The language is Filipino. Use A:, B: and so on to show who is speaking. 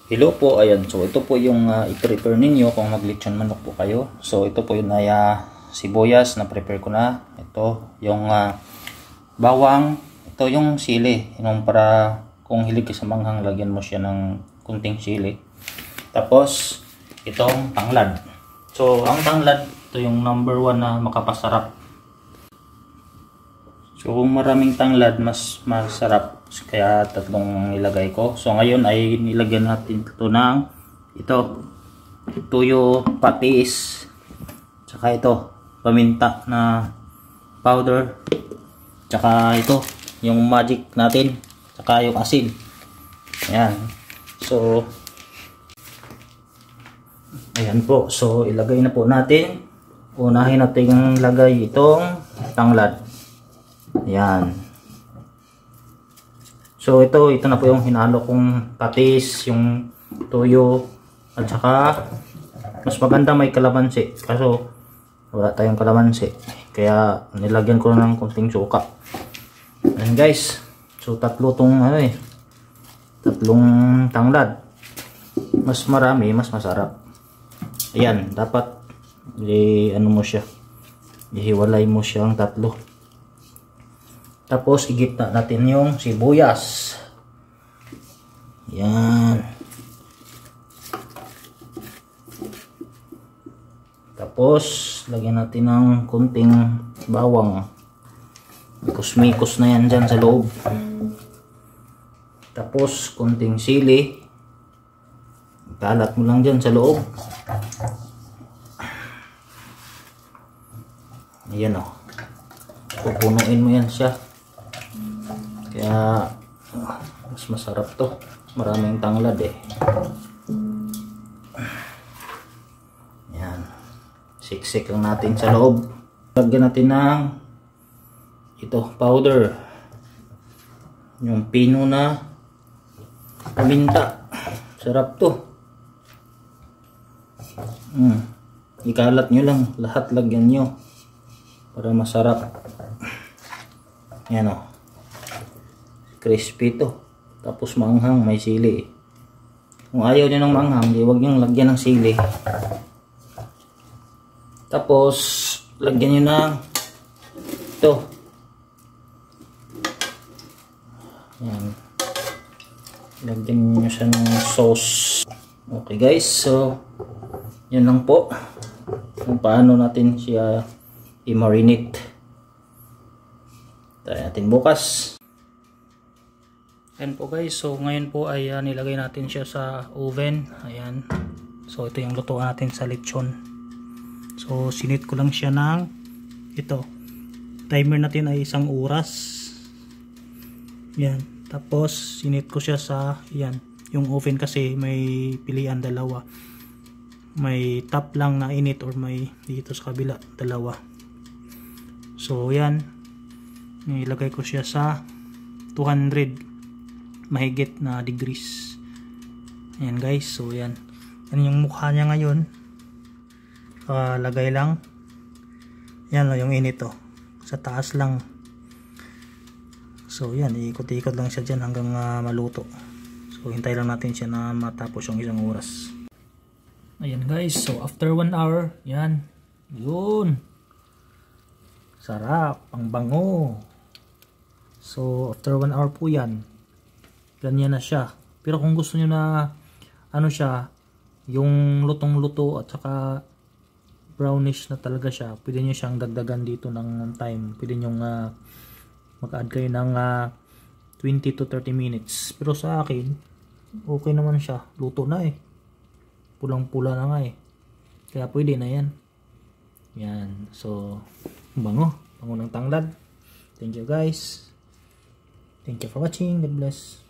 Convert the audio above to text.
A: Hello po, ayan. So ito po yung i-prepare ninyo kung mag-lechon manok po kayo. So ito po yung sibuyas na prepare ko na. Ito yung bawang, ito yung sili. Yung para kung hilig ka sa manghang, lagyan mo siya ng kunting sili. Tapos itong tanglad. So ang tanglad, ito yung number 1 na makapasarap. So kung maraming tanglad, mas masarap. Kaya tatlong nilagay ko. So ngayon ay nilagyan natin ito ng tuyo patis. Tsaka ito, paminta na powder. Tsaka ito, yung magic natin. Tsaka yung asin. Ayan. So, ayan po. So ilagay na po natin. Unahin natin ilagay itong tanglad. Ayan. So ito na po yung hinalo kong patis, yung tuyo, at saka mas maganda may kalamansi. Kaso wala tayong kalamansi. Kaya nilagyan ko ng konting suka. Ayan guys. So tatlong tanglad. Mas marami, mas masarap. Ayan, dapat ihiwalay mo siyang tatlo. Tapos igitna natin yung sibuyas. Yan. Tapos lagyan natin ng kunting bawang. Mikos-mikos na yan dyan sa loob. Tapos kunting sili. Kalat mo lang dyan sa loob. Ayan o. Pupunuin mo yan siya. Kaya mas masarap to. Maraming tanglad eh. Yan. Siksik lang natin sa loob. Lagyan natin ng powder. Yung pino na paminta. Sarap to. Ikalat nyo lang. Lahat lagyan nyo. Para masarap. Yan o. Crispy to. Tapos manghang, may sili. Kung ayaw nyo ng manghang, huwag nyo lagyan ng sili. Tapos lagyan nyo ng ito. Yan. Lagyan nyo siya ng sauce. Okay guys, so yan lang po kung paano natin siya i-marinate. Try natin bukas. Ayan po guys, so ngayon po ay nilagay natin siya sa oven. Ayan. So ito yung lutuan natin sa lechon. So sinit ko lang siya ng timer natin ay 1 oras. Yan. Tapos sinit ko siya sa yung oven kasi may pilian dalawa. May top lang na init or may dito sa kabila dalawa. So yan. Nilagay ko siya sa 200 mahigit na degrees. Ayan guys, so yan. Yan yung mukha niya ngayon. Lagay lang. Yan o, yung init o. Sa taas lang. So yan, ikot-ikot lang siya dyan hanggang maluto. So hintay lang natin siya na matapos yung 1 oras. Ayan guys, so after 1 hour, yan. Yun. Sarap, ang bango. So after 1 hour po yan. Ganyan na siya. Pero kung gusto niyo na yung lutong-luto at saka brownish na talaga siya, pwede niyo siyang dagdagan dito ng time. Pwede niyo mag-add kayo ng 20 to 30 minutes. Pero sa akin, okay naman siya. Luto na eh. Pulang-pula na nga eh. Kaya pwede na yan. Yan. So, bango. Bango ng tanglad. Thank you guys. Thank you for watching. God bless.